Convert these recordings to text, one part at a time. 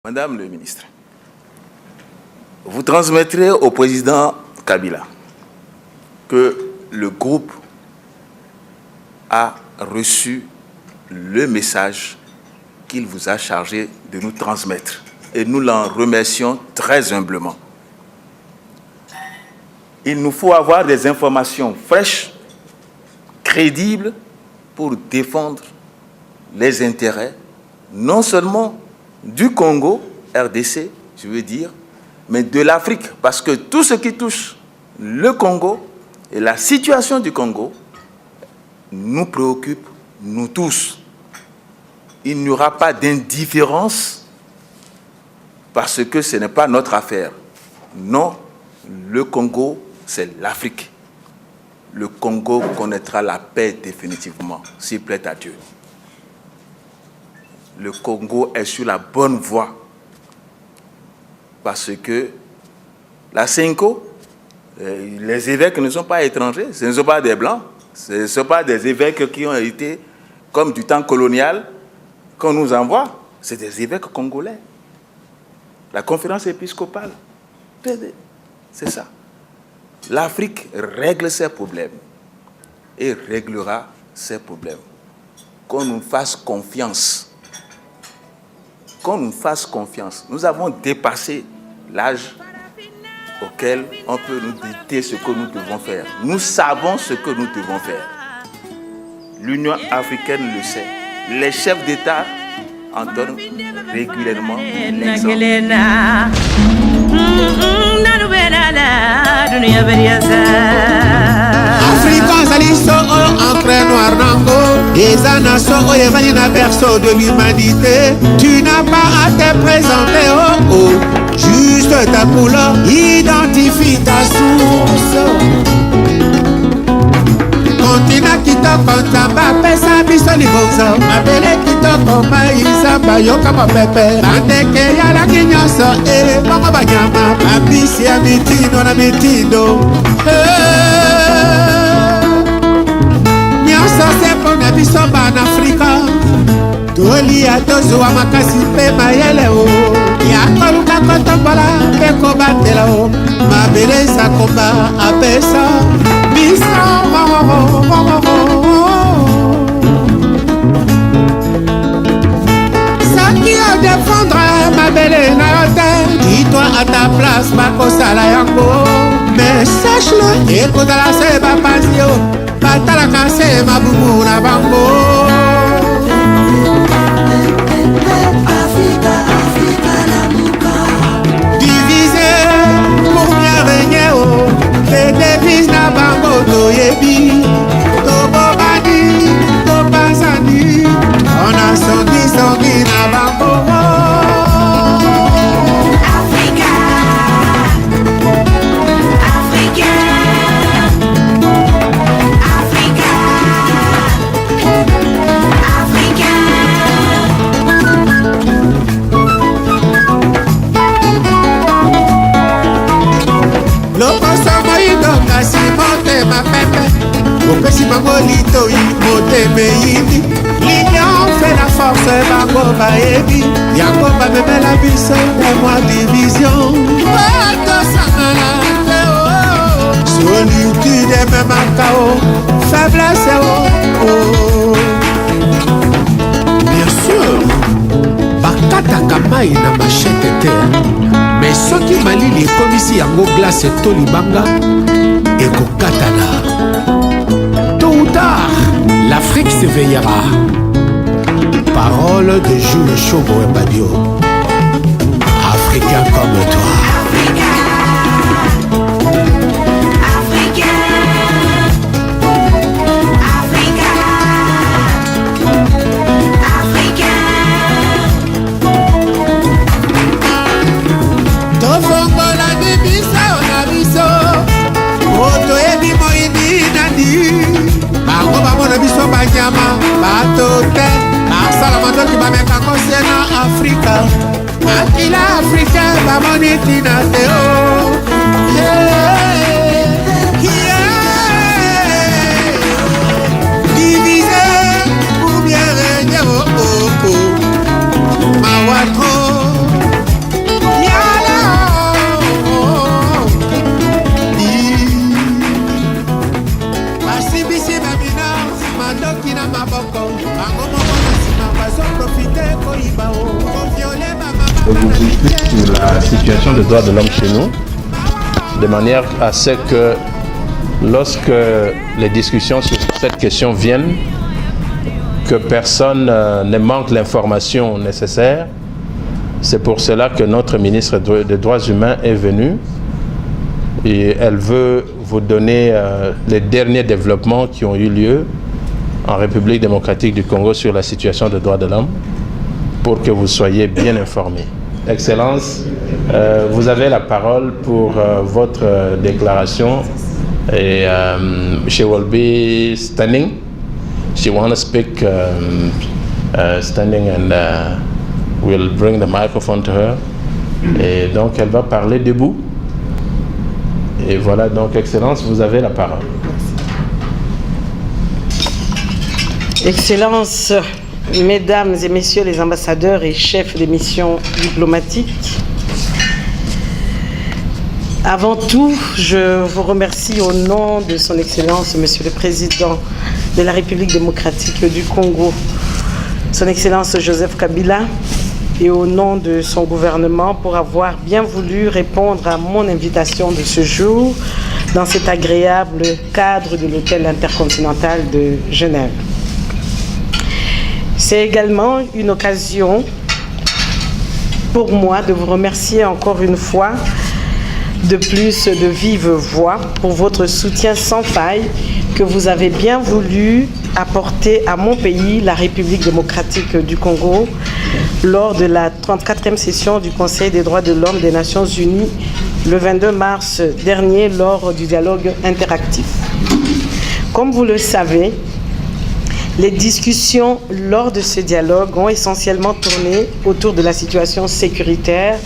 Madame le ministre, vous transmettrez au président Kabila que le groupe a reçu le message qu'il vous a chargé de nous transmettre. Et nous l'en remercions très humblement. Il nous faut avoir des informations fraîches, crédibles, pour défendre les intérêts, non seulement du Congo, RDC, je veux dire, mais de l'Afrique, parce que tout ce qui touche le Congo et la situation du Congo nous préoccupe, nous tous. Il n'y aura pas d'indifférence parce que ce n'est pas notre affaire. Non, le Congo, c'est l'Afrique. Le Congo connaîtra la paix définitivement, s'il plaît à Dieu. Le Congo est sur la bonne voie parce que la Cinco, les évêques ne sont pas étrangers, ce ne sont pas des Blancs, ce ne sont pas des évêques qui ont été comme du temps colonial qu'on nous envoie, c'est des évêques congolais. La conférence épiscopale, c'est ça. L'Afrique règle ses problèmes et réglera ses problèmes. Qu'on nous fasse confiance. Qu'on nous fasse confiance. Nous avons dépassé l'âge auquel on peut nous dicter ce que nous devons faire. Nous savons ce que nous devons faire. L'Union africaine le sait. Les chefs d'État en donnent régulièrement l'exemple. Africains aliso encre noir nango Eza nation oyevani na berceau de l'humanité. Tu n'as pas à te présenter oh oh. Juste ta couleur identifie ta source. Continent kitoko nzamba pesa biso liboso. Mabele kitoko maizamba yoka mapepe. Bandeke yalaki nyonso bongo banyama. Babisi ya mitindo na mitindo. Nyonso se mpona biso bana Afrika. Tolia tozwa makasi mpe mayele o. Yakoluka kotombola mpe kobatela o. Mabele eza komba apesa biso. Saki a défendre Mabele na yo te. Dis-toi à ta place bakosala yango. Mais sache-le ekozala se bapanzi yo. Batalaka se mabubu na bango. Na bango toyebi tobobani topasani on a songi na bango. Africa, Africa, Africa, Africa. Lokoso moyidoka si monte ma pepe. Opesi bango lito yi mote meyindi. L'union fait la force bango baebi. Yango bamemela biso moi division. Bato sangala te oh. Solitude même kao. Faiblesse oh. Bien sûr bakataka mai na machete te. Mais soki malili ekomisi yango glace to libanga ekokatana. Tôt ou tard, l'Afrique s'éveillera. Parole de Jules Chobo et Badio. Africain comme toi. Banyama batote basala mandoki bameka kose na Afrika. Akila Afrika bamoni tina teo. Divisé pour bien régner oh oh oh. Mawatro Je vous explique sur la situation des droits de l'homme chez nous, de manière à ce que lorsque les discussions sur cette question viennent, que personne ne manque l'information nécessaire. C'est pour cela que notre ministre des Droits humains est venue et elle veut vous donner les derniers développements qui ont eu lieu en République démocratique du Congo sur la situation des droits de l'homme pour que vous soyez bien informés. Excellence, vous avez la parole pour votre déclaration et she will be standing. She want to speak standing and we'll bring the microphone to her. Et donc elle va parler debout. Et voilà, donc Excellence, vous avez la parole. Excellence, Mesdames et Messieurs les ambassadeurs et chefs des missions diplomatiques, avant tout, je vous remercie au nom de Son Excellence, Monsieur le Président de la République démocratique du Congo, Son Excellence Joseph Kabila, et au nom de son gouvernement pour avoir bien voulu répondre à mon invitation de ce jour dans cet agréable cadre de l'hôtel intercontinental de Genève. C'est également une occasion pour moi de vous remercier encore une fois de plus de vive voix pour votre soutien sans faille que vous avez bien voulu apporter à mon pays, la République démocratique du Congo, lors de la 34e session du Conseil des droits de l'homme des Nations Unies le 22 mars dernier lors du dialogue interactif. Comme vous le savez, les discussions lors de ce dialogue ont essentiellement tourné autour de la situation sécuritaire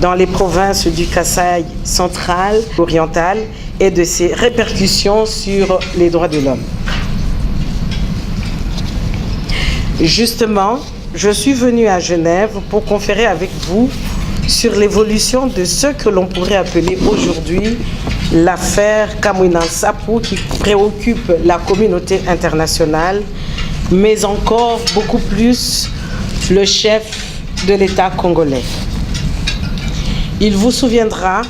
dans les provinces du Kasaï central, oriental et de ses répercussions sur les droits de l'homme. Justement, je suis venu à Genève pour conférer avec vous sur l'évolution de ce que l'on pourrait appeler aujourd'hui l'affaire Kamwina Nsapu qui préoccupe la communauté internationale, mais encore beaucoup plus le chef de l'État congolais. Il vous souviendra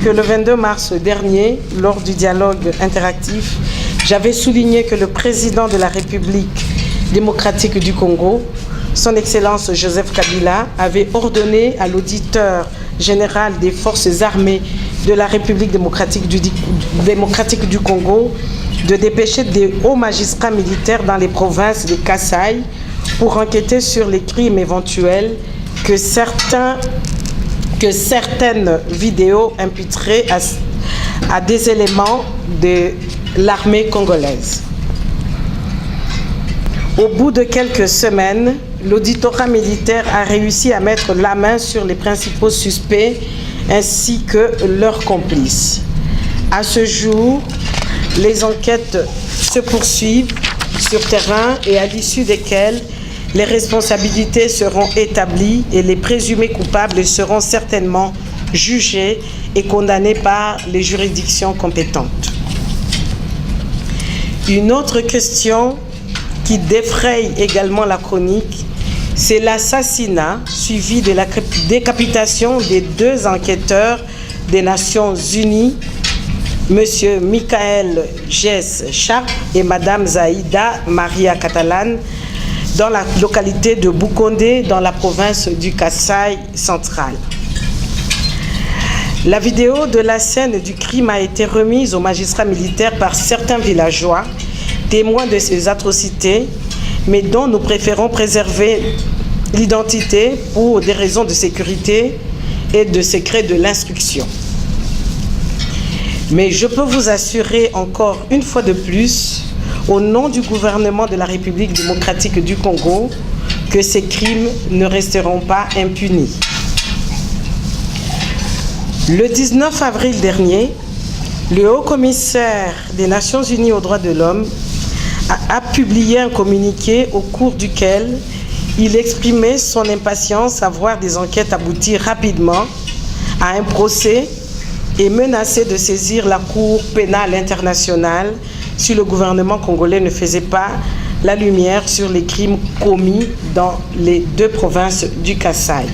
que le 22 mars dernier, lors du dialogue interactif, j'avais souligné que le président de la République démocratique du Congo, Son Excellence Joseph Kabila, avait ordonné à l'auditeur général des forces armées de la République démocratique du Congo de dépêcher des hauts magistrats militaires dans les provinces de Kasaï pour enquêter sur les crimes éventuels que certaines vidéos imputeraient à des éléments de l'armée congolaise. Au bout de quelques semaines, l'auditorat militaire a réussi à mettre la main sur les principaux suspects ainsi que leurs complices. À ce jour, les enquêtes se poursuivent sur terrain et à l'issue desquelles les responsabilités seront établies et les présumés coupables seront certainement jugés et condamnés par les juridictions compétentes. Une autre question qui défraye également la chronique, c'est l'assassinat suivi de la décapitation des deux enquêteurs des Nations Unies, M. Michael Jess Sharp et Mme Zaïda Maria Catalan, dans la localité de Bukondé, dans la province du Kasaï central. La vidéo de la scène du crime a été remise aux magistrats militaires par certains villageois, témoins de ces atrocités, mais dont nous préférons préserver l'identité pour des raisons de sécurité et de secret de l'instruction. Mais je peux vous assurer encore une fois de plus, au nom du gouvernement de la République démocratique du Congo, que ces crimes ne resteront pas impunis. Le 19 avril dernier, le haut-commissaire des Nations Unies aux droits de l'homme a publié un communiqué au cours duquel il exprimait son impatience à voir des enquêtes aboutir rapidement à un procès et menaçait de saisir la Cour pénale internationale si le gouvernement congolais ne faisait pas la lumière sur les crimes commis dans les 2 provinces du Kasaï.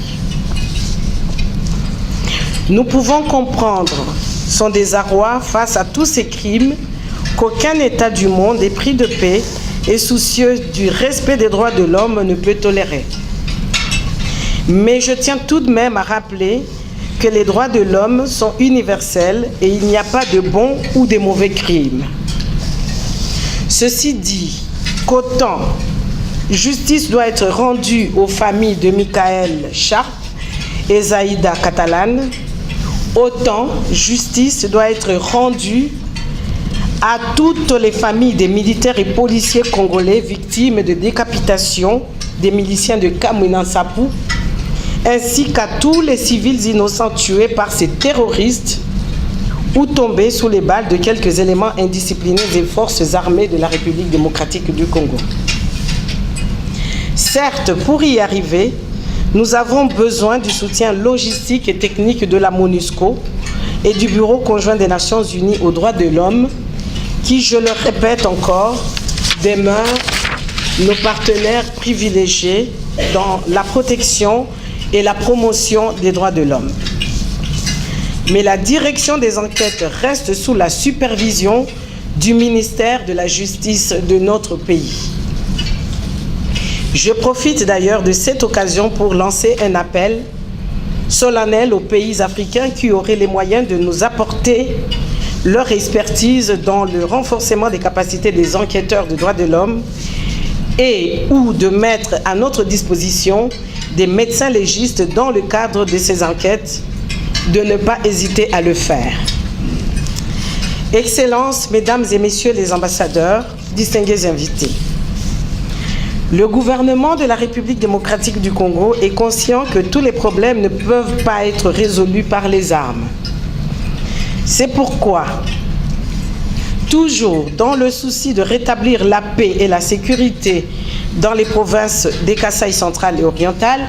Nous pouvons comprendre son désarroi face à tous ces crimes qu'aucun État du monde épris de paix et soucieux du respect des droits de l'homme ne peut tolérer. Mais je tiens tout de même à rappeler que les droits de l'homme sont universels et il n'y a pas de bons ou de mauvais crimes. Ceci dit, qu'autant justice doit être rendue aux familles de Michael Sharp et Zaïda Catalan, autant justice doit être rendue à toutes les familles des militaires et policiers congolais victimes de décapitation des miliciens de Kamwina Nsapu, ainsi qu'à tous les civils innocents tués par ces terroristes ou tombés sous les balles de quelques éléments indisciplinés des forces armées de la République démocratique du Congo. Certes, pour y arriver, nous avons besoin du soutien logistique et technique de la MONUSCO et du Bureau conjoint des Nations Unies aux droits de l'homme, qui, je le répète encore, demeurent nos partenaires privilégiés dans la protection et la promotion des droits de l'homme. Mais la direction des enquêtes reste sous la supervision du ministère de la Justice de notre pays. Je profite d'ailleurs de cette occasion pour lancer un appel solennel aux pays africains qui auraient les moyens de nous apporter leur expertise dans le renforcement des capacités des enquêteurs de droits de l'homme et ou de mettre à notre disposition des médecins légistes dans le cadre de ces enquêtes, de ne pas hésiter à le faire. Excellences, Mesdames et Messieurs les ambassadeurs, distingués invités, le gouvernement de la République démocratique du Congo est conscient que tous les problèmes ne peuvent pas être résolus par les armes. C'est pourquoi, toujours dans le souci de rétablir la paix et la sécurité dans les provinces des Kasaï centrales et orientales,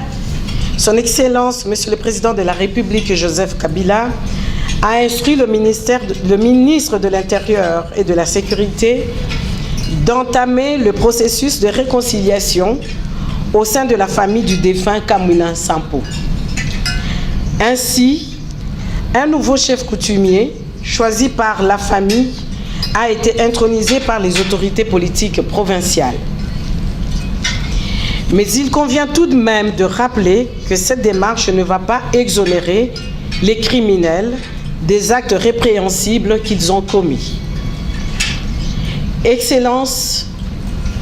Son Excellence, Monsieur le Président de la République, Joseph Kabila, a instruit le ministre de l'Intérieur et de la Sécurité d'entamer le processus de réconciliation au sein de la famille du défunt Kamwina Nsapu. Ainsi, un nouveau chef coutumier, choisi par la famille, a été intronisé par les autorités politiques provinciales. Mais il convient tout de même de rappeler que cette démarche ne va pas exonérer les criminels des actes répréhensibles qu'ils ont commis. Excellences,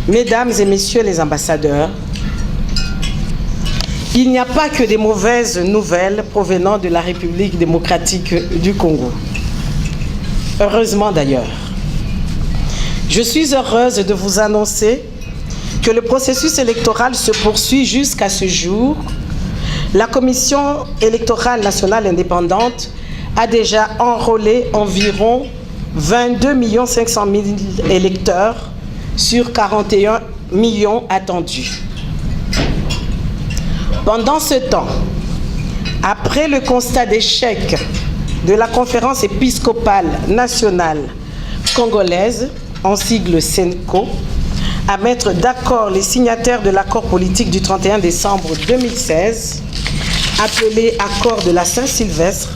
Mesdames et Messieurs les ambassadeurs, il n'y a pas que des mauvaises nouvelles provenant de la République démocratique du Congo. Heureusement d'ailleurs. Je suis heureuse de vous annoncer que le processus électoral se poursuit jusqu'à ce jour. La Commission électorale nationale indépendante a déjà enrôlé environ 22 500 000 électeurs sur 41 millions attendus. Pendant ce temps, après le constat d'échec de la conférence épiscopale nationale congolaise, en sigle CENCO, à mettre d'accord les signataires de l'accord politique du 31 décembre 2016, appelé accord de la Saint-Sylvestre,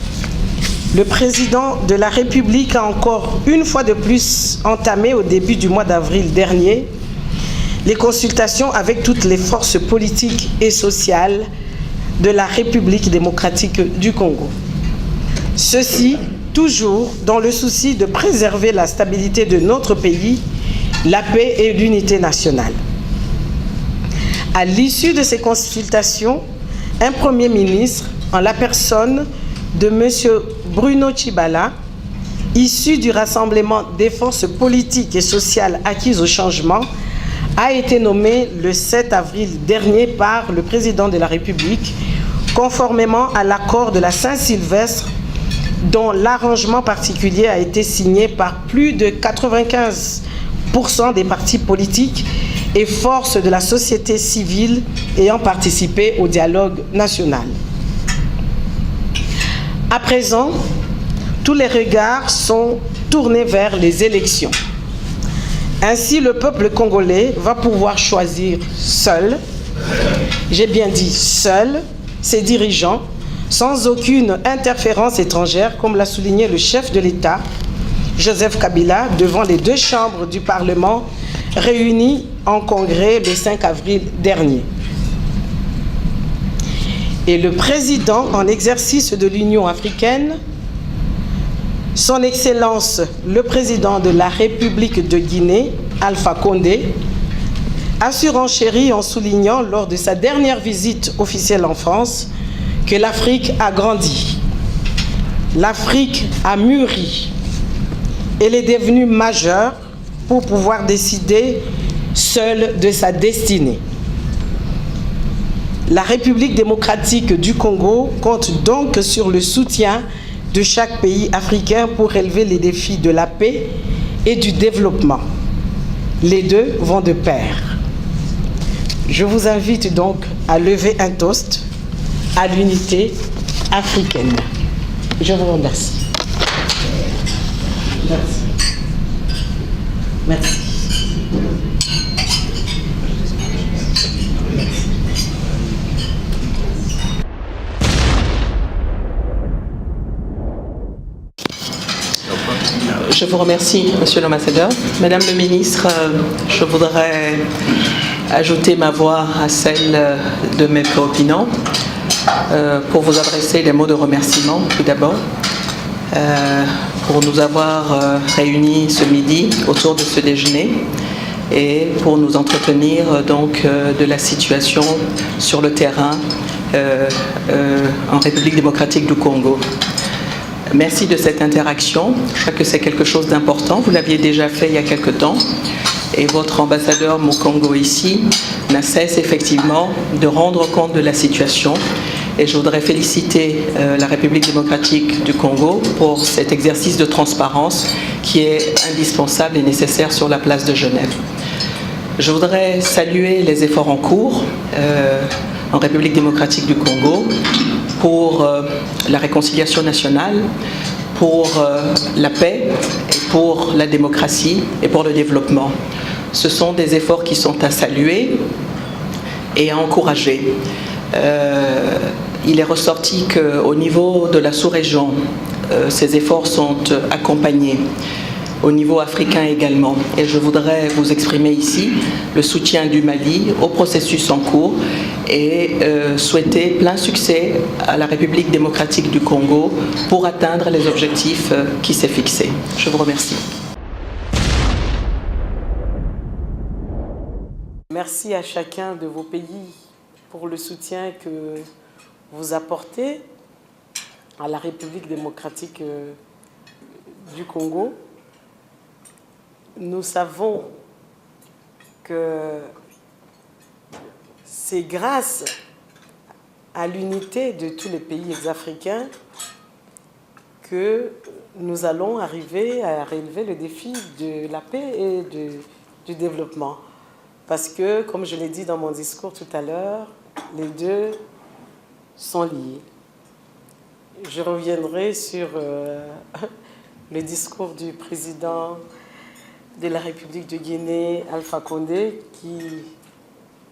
le président de la République a encore une fois de plus entamé au début du mois d'avril dernier les consultations avec toutes les forces politiques et sociales de la République démocratique du Congo. Ceci toujours dans le souci de préserver la stabilité de notre pays, la paix et l'unité nationale. À l'issue de ces consultations, un Premier ministre, en la personne de M. Bruno Tshibala, issu du rassemblement des forces politiques et sociales acquises au changement, a été nommé le 7 avril dernier par le président de la République, conformément à l'accord de la Saint-Sylvestre, dont l'arrangement particulier a été signé par plus de 95% des partis politiques et forces de la société civile ayant participé au dialogue national. À présent, tous les regards sont tournés vers les élections. Ainsi, le peuple congolais va pouvoir choisir seul, j'ai bien dit seul, ses dirigeants, sans aucune interférence étrangère, comme l'a souligné le chef de l'État, Joseph Kabila, devant les 2 chambres du Parlement réunies en congrès le 5 avril dernier. Et le président en exercice de l'Union africaine, son Excellence le président de la République de Guinée, Alpha Condé, a surenchéri en soulignant lors de sa dernière visite officielle en France que l'Afrique a grandi, l'Afrique a mûri, elle est devenue majeure pour pouvoir décider seule de sa destinée. La République démocratique du Congo compte donc sur le soutien de chaque pays africain pour relever les défis de la paix et du développement. Les deux vont de pair. Je vous invite donc à lever un toast à l'unité africaine. Je vous remercie. Merci. Merci. Je vous remercie, Monsieur l'ambassadeur. Madame le ministre, je voudrais ajouter ma voix à celle de mes préopinants pour vous adresser des mots de remerciement, tout d'abord, pour nous avoir réunis ce midi autour de ce déjeuner et pour nous entretenir donc de la situation sur le terrain en République démocratique du Congo. Merci de cette interaction. Je crois que c'est quelque chose d'important. Vous l'aviez déjà fait il y a quelque temps. Et votre ambassadeur Mukongo ici n'a cesse effectivement de rendre compte de la situation. Et je voudrais féliciter la République démocratique du Congo pour cet exercice de transparence qui est indispensable et nécessaire sur la place de Genève. Je voudrais saluer les efforts en cours en République démocratique du Congo pour la réconciliation nationale, pour la paix, pour la démocratie et pour le développement. Ce sont des efforts qui sont à saluer et à encourager. Il est ressorti qu'au niveau de la sous-région, ces efforts sont accompagnés. Au niveau africain également. Et je voudrais vous exprimer ici le soutien du Mali au processus en cours et souhaiter plein succès à la République démocratique du Congo pour atteindre les objectifs qui s'est fixés. Je vous remercie. Merci à chacun de vos pays pour le soutien que vous apportez à la République démocratique du Congo. Nous savons que c'est grâce à l'unité de tous les pays africains que nous allons arriver à relever le défi de la paix et du développement. Parce que, comme je l'ai dit dans mon discours tout à l'heure, les deux sont liés. Je reviendrai sur le discours du président de la République de Guinée, Alpha Condé, qui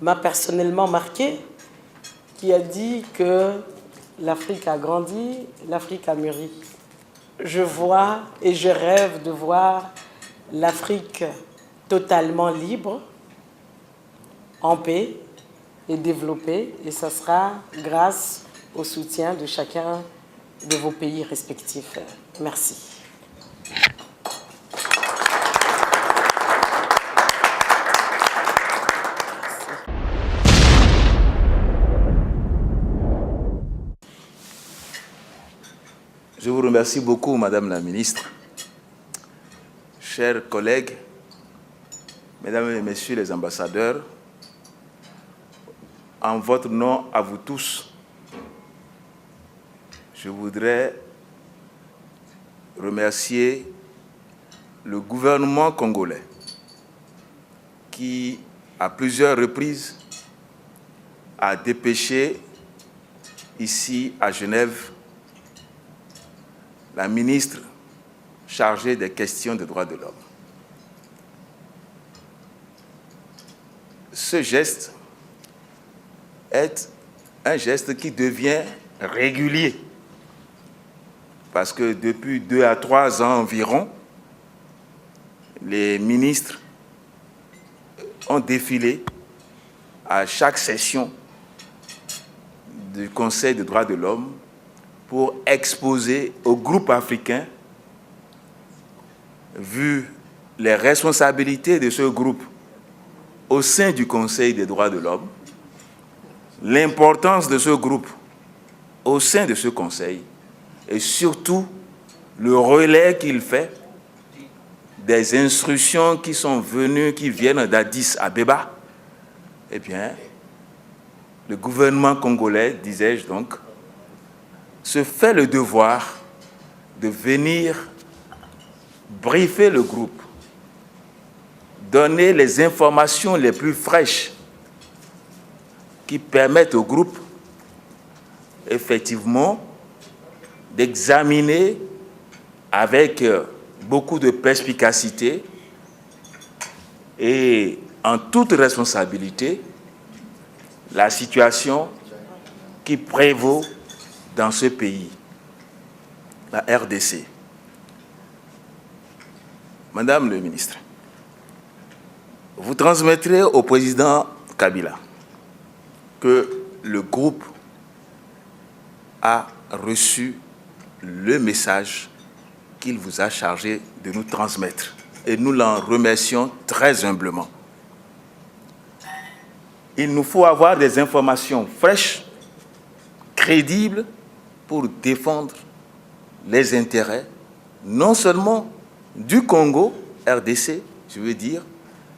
m'a personnellement marqué, qui a dit que l'Afrique a grandi, l'Afrique a mûri. Je vois et je rêve de voir l'Afrique totalement libre, en paix et développée, et ça sera grâce au soutien de chacun de vos pays respectifs. Merci. Je vous remercie beaucoup, Madame la Ministre. Chers collègues, Mesdames et Messieurs les ambassadeurs, en votre nom à vous tous, je voudrais remercier le gouvernement congolais qui, à plusieurs reprises, a dépêché ici à Genève la ministre chargée des questions des droits de l'homme. ce geste est un geste qui devient régulier. Parce que depuis 2 à 3 ans environ, les ministres ont défilé à chaque session du Conseil des droits de l'homme pour exposer au groupe africain, vu les responsabilités de ce groupe au sein du Conseil des droits de l'homme, l'importance de ce groupe au sein de ce Conseil et surtout le relais qu'il fait des instructions qui sont venues, qui viennent d'Addis Abeba. Eh bien, le gouvernement congolais, disais-je donc, se fait le devoir de venir briefer le groupe, donner les informations les plus fraîches qui permettent au groupe, effectivement, d'examiner avec beaucoup de perspicacité et en toute responsabilité la situation qui prévaut dans ce pays, la RDC. Madame le ministre, vous transmettrez au président Kabila que le groupe a reçu le message qu'il vous a chargé de nous transmettre. Et nous l'en remercions très humblement. Il nous faut avoir des informations fraîches, crédibles, pour défendre les intérêts, non seulement du Congo, RDC, je veux dire,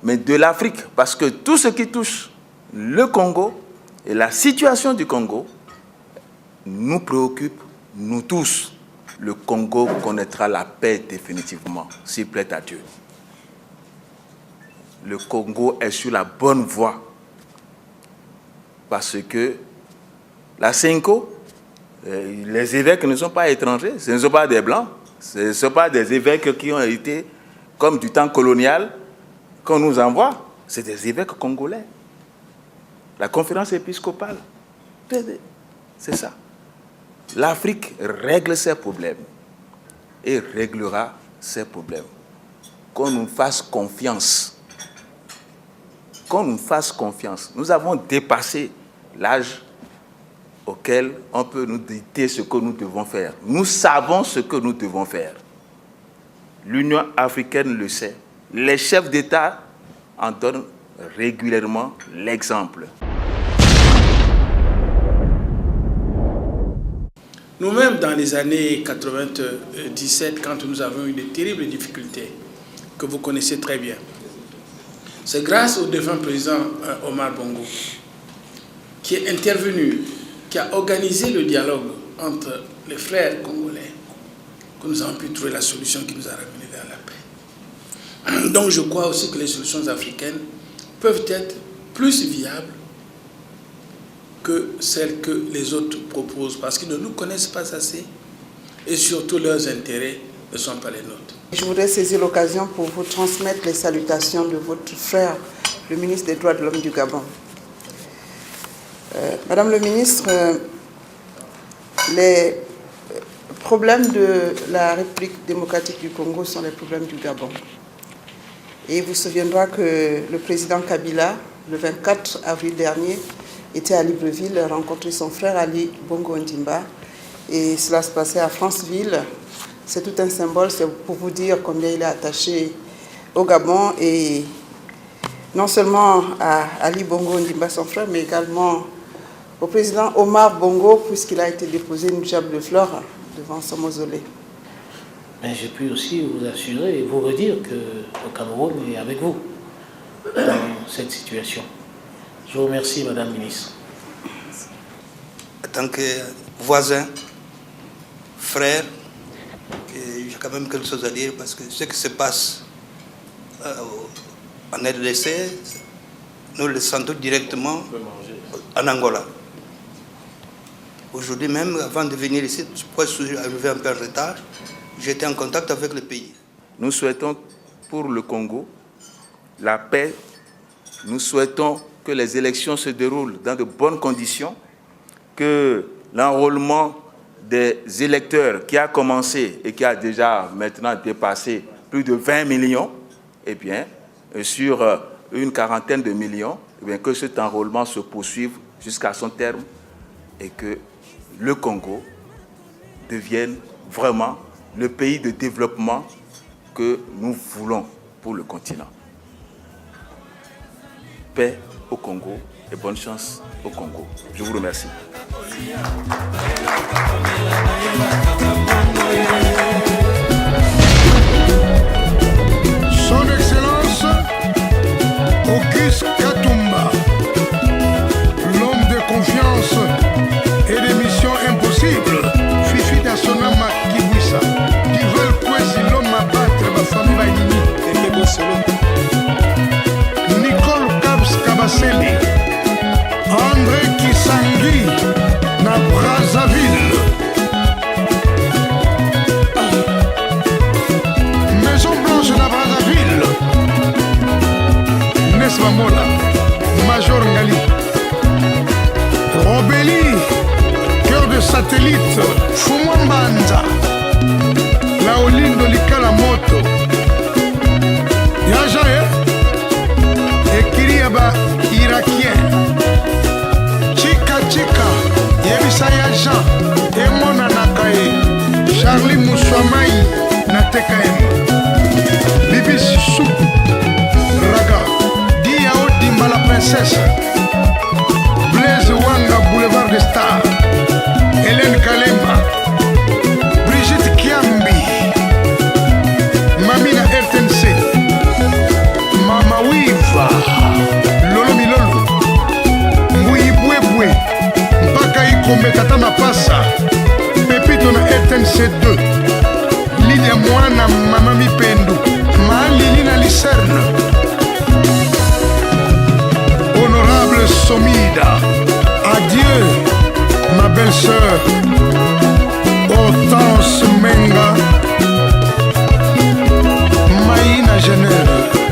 mais de l'Afrique. Parce que tout ce qui touche le Congo et la situation du Congo nous préoccupe, nous tous. Le Congo connaîtra la paix définitivement, s'il plaît à Dieu. Le Congo est sur la bonne voie parce que la Cinco, les évêques ne sont pas étrangers, ce ne sont pas des Blancs, ce ne sont pas des évêques qui ont été, comme du temps colonial, qu'on nous envoie, c'est des évêques congolais. La conférence épiscopale, c'est ça. L'Afrique règle ses problèmes et réglera ses problèmes. Qu'on nous fasse confiance. Qu'on nous fasse confiance. Nous avons dépassé l'âge auquel on peut nous dicter ce que nous devons faire. Nous savons ce que nous devons faire. L'Union africaine le sait. Les chefs d'État en donnent régulièrement l'exemple. Nous-mêmes, dans les années 97, quand nous avons eu de terribles difficultés, que vous connaissez très bien, c'est grâce au défunt président Omar Bongo qui est intervenu, qui a organisé le dialogue entre les frères congolais, que nous avons pu trouver la solution qui nous a ramenés vers la paix. Donc je crois aussi que les solutions africaines peuvent être plus viables que celles que les autres proposent, parce qu'ils ne nous connaissent pas assez et surtout leurs intérêts ne sont pas les nôtres. Je voudrais saisir l'occasion pour vous transmettre les salutations de votre frère, le ministre des Droits de l'Homme du Gabon. Madame le ministre, les problèmes de la République démocratique du Congo sont les problèmes du Gabon. Et il vous souviendra que le président Kabila, le 24 avril dernier, était à Libreville, rencontrer son frère Ali Bongo Ondimba. Et cela se passait à Franceville. C'est tout un symbole, c'est pour vous dire combien il est attaché au Gabon. Et non seulement à Ali Bongo Ondimba, son frère, mais également au président Omar Bongo, puisqu'il a été déposé une gerbe de fleurs devant son mausolée. Mais je puis aussi vous assurer et vous redire que le Cameroun est avec vous dans cette situation. Je vous remercie, Madame la Ministre. En tant que voisin, frère, j'ai quand même quelque chose à dire parce que ce qui se passe en RDC, nous le sentons directement en Angola. Aujourd'hui même, avant de venir ici, je suis arrivé un peu en retard, j'étais en contact avec le pays. Nous souhaitons pour le Congo la paix, nous souhaitons que les élections se déroulent dans de bonnes conditions, que l'enrôlement des électeurs qui a commencé et qui a déjà maintenant dépassé plus de 20 millions, eh bien, sur une quarantaine de millions, eh bien, que cet enrôlement se poursuive jusqu'à son terme et que le Congo devienne vraiment le pays de développement que nous voulons pour le continent. Paix au Congo et bonne chance au Congo. Je vous remercie. Son Excellence Auguste Katumba, l'homme de confiance et des missions impossibles, Fifi d'Asonama Kibwisa, qui veulent Kwesi l'homme à battre ma famille Baïnini, et Kebo Solo. Nicole Kabs Kabaseli, André Kisangui, na Brazzaville. Maison Blanche na Brazzaville. Nesma Mola, Major Ngali. Robélie, cœur de satellite, Fumwambanza. Laolindo Likala Moto. Yaja, Ekiriaba Irakien. Chika Chika, Yebisaya Jean, Emona Nakae, Charlie Moussouamai, Natekaem, Bibi Soup, Raga, Diao Dimba la princesse, Blaise Wanga, Boulevard des Stars, Hélène Kalemba, Brigitte Kiambi, Mamina RTNC, Mama Wiva, Lolo Milolo, Mbouibouéboué, Mpaka Ikombe Tata Mapasa, Pepito na RTNC 2, Lidia Mwana Mama Mipendu, Malili na Lucerne, Honorable Somida, adieu ma belle-sœur, Hortense Menga, Maïna Genève.